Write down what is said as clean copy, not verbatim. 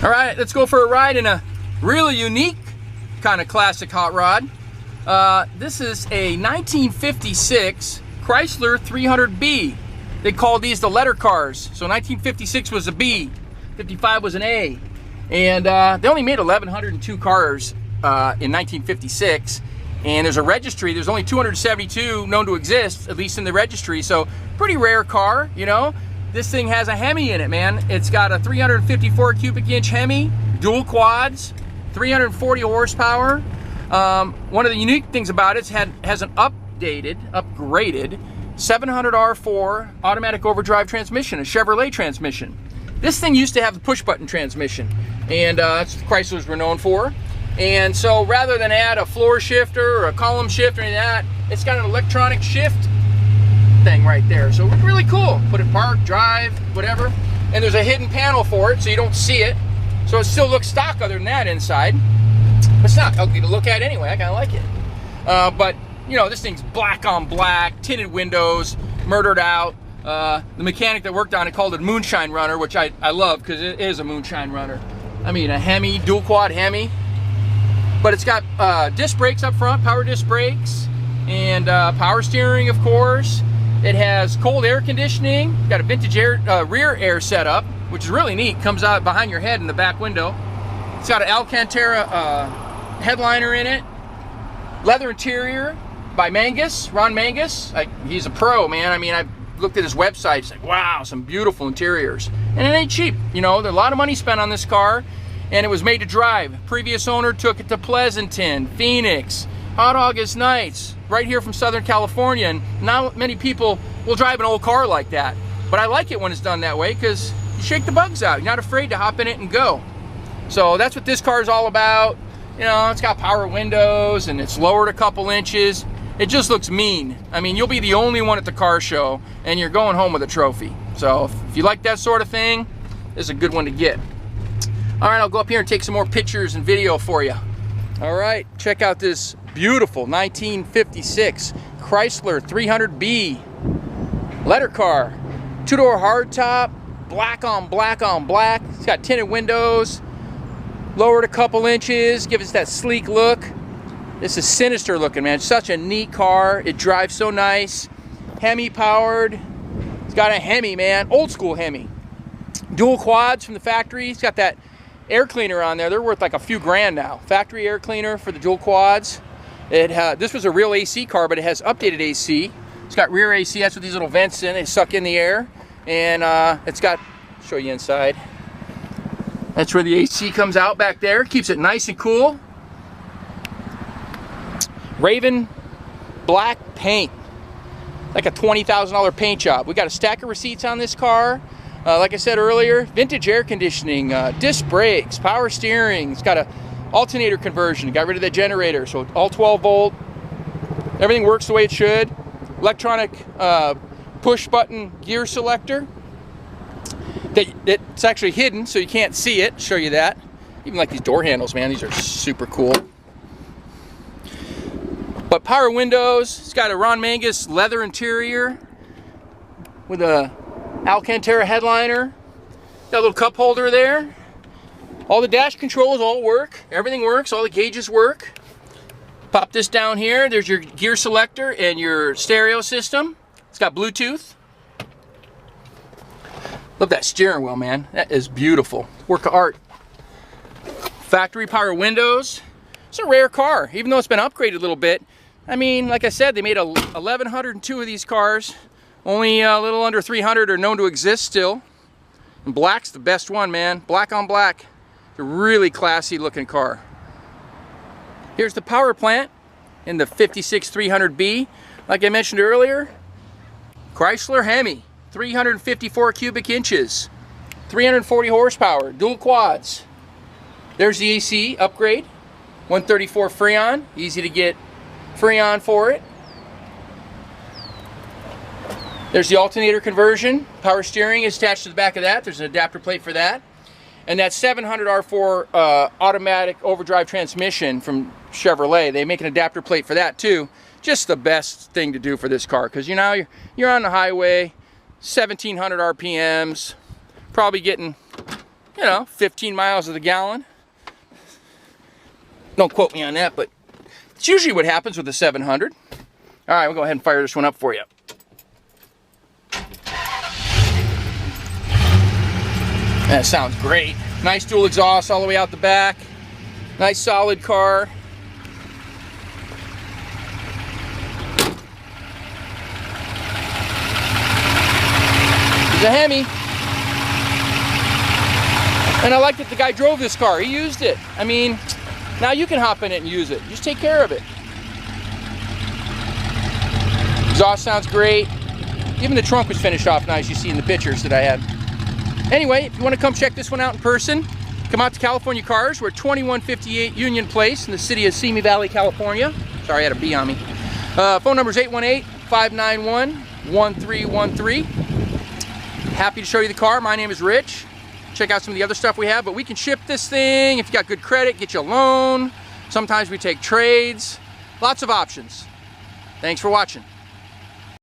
All right, let's go for a ride in a really unique kind of classic hot rod. This is a 1956 Chrysler 300B. They called these the letter cars. So 1956 was a B, 55 was an A. And they only made 1,102 cars in 1956. And there's a registry, there's only 272 known to exist, at least in the registry. So pretty rare car, you know. This thing has a Hemi in it, man. It's got a 354 cubic inch Hemi, dual quads, 340 horsepower. One of the unique things about it has an upgraded 700R4 automatic overdrive transmission, a Chevrolet transmission. This thing used to have the push button transmission, and that's what Chryslers were known for. And so rather than add a floor shifter or a column shifter or any of that, it's got an electronic shift thing right there. So it's really cool. Put it park, drive, whatever. And there's a hidden panel for it so you don't see it. So it still looks stock other than that inside. But it's not ugly to look at anyway. I kind of like it. But, you know, this thing's black on black, tinted windows, murdered out. The mechanic that worked on it called it Moonshine Runner, which I love because it is a Moonshine Runner. I mean, a Hemi, dual quad Hemi. But it's got disc brakes up front, power disc brakes, and power steering, of course. It has cold air conditioning, got a vintage rear air setup, which is really neat. Comes out behind your head in the back window. It's got an Alcantara headliner in it. Leather interior by Mangus, Ron Mangus. He's a pro, man. I mean, I've looked at his website. It's like, wow, some beautiful interiors. And it ain't cheap. You know, there's a lot of money spent on this car. And it was made to drive. Previous owner took it to Pleasanton, Phoenix, Hot August Nights, right here from Southern California. And not many people will drive an old car like that. But I like it when it's done that way because you shake the bugs out. You're not afraid to hop in it and go. So that's what this car is all about. You know, it's got power windows and it's lowered a couple inches. It just looks mean. I mean, you'll be the only one at the car show and you're going home with a trophy. So if you like that sort of thing, this is a good one to get. All right, I'll go up here and take some more pictures and video for you. All right, check out this beautiful 1956 Chrysler 300B letter car. Two-door hardtop, black on black on black. It's got tinted windows, lowered a couple inches, gives us that sleek look. This is sinister looking, man. It's such a neat car. It drives so nice. Hemi powered. It's got a Hemi, man. Old school Hemi. Dual quads from the factory. It's got that air cleaner on there. They're worth like a few grand now. Factory air cleaner for the dual quads. This was a real AC car, but it has updated AC. It's got rear AC. That's what these little vents in. They suck in the air. And it's got, I'll show you inside. That's where the AC comes out back there. Keeps it nice and cool. Raven Black paint. Like a $20,000 paint job. We got a stack of receipts on this car. Like I said earlier, vintage air conditioning, disc brakes, power steering. It's got a alternator conversion. Got rid of the generator, so all 12 volt. Everything works the way it should. Electronic push button gear selector. It's actually hidden, so you can't see it. Show you that. Even like these door handles, man. These are super cool. But power windows. It's got a Ron Mangus leather interior with a Alcantara headliner. Got a little cup holder there. All the dash controls all work. Everything works. All the gauges work. Pop this down here. There's your gear selector and your stereo system. It's got Bluetooth. Love that steering wheel, man. That is beautiful. Work of art. Factory power windows. It's a rare car, even though it's been upgraded a little bit. I mean, like I said, they made 1,102 of these cars. Only a little under 300 are known to exist still. And black's the best one, man. Black on black. It's a really classy looking car. Here's the power plant in the 56 300B. Like I mentioned earlier, Chrysler Hemi, 354 cubic inches, 340 horsepower, dual quads. There's the AC upgrade, 134 Freon, easy to get Freon for it. There's the alternator conversion. Power steering is attached to the back of that. There's an adapter plate for that. And that 700R4 automatic overdrive transmission from Chevrolet, they make an adapter plate for that too. Just the best thing to do for this car, because you know you're on the highway, 1,700 RPMs, probably getting you know, 15 miles to the gallon. Don't quote me on that, but it's usually what happens with the 700. All right, we'll go ahead and fire this one up for you. That sounds great. Nice dual exhaust all the way out the back. Nice solid car. It's a Hemi. And I like that the guy drove this car. He used it. I mean, now you can hop in it and use it. Just take care of it. Exhaust sounds great. Even the trunk was finished off nice, you see in the pictures that I had. Anyway, if you want to come check this one out in person, come out to California Cars. We're at 2158 Union Place in the city of Simi Valley, California. Sorry, I had a bee on me. Phone number is 818-591-1313. Happy to show you the car. My name is Rich. Check out some of the other stuff we have, but we can ship this thing. If you got good credit, get you a loan. Sometimes we take trades. Lots of options. Thanks for watching.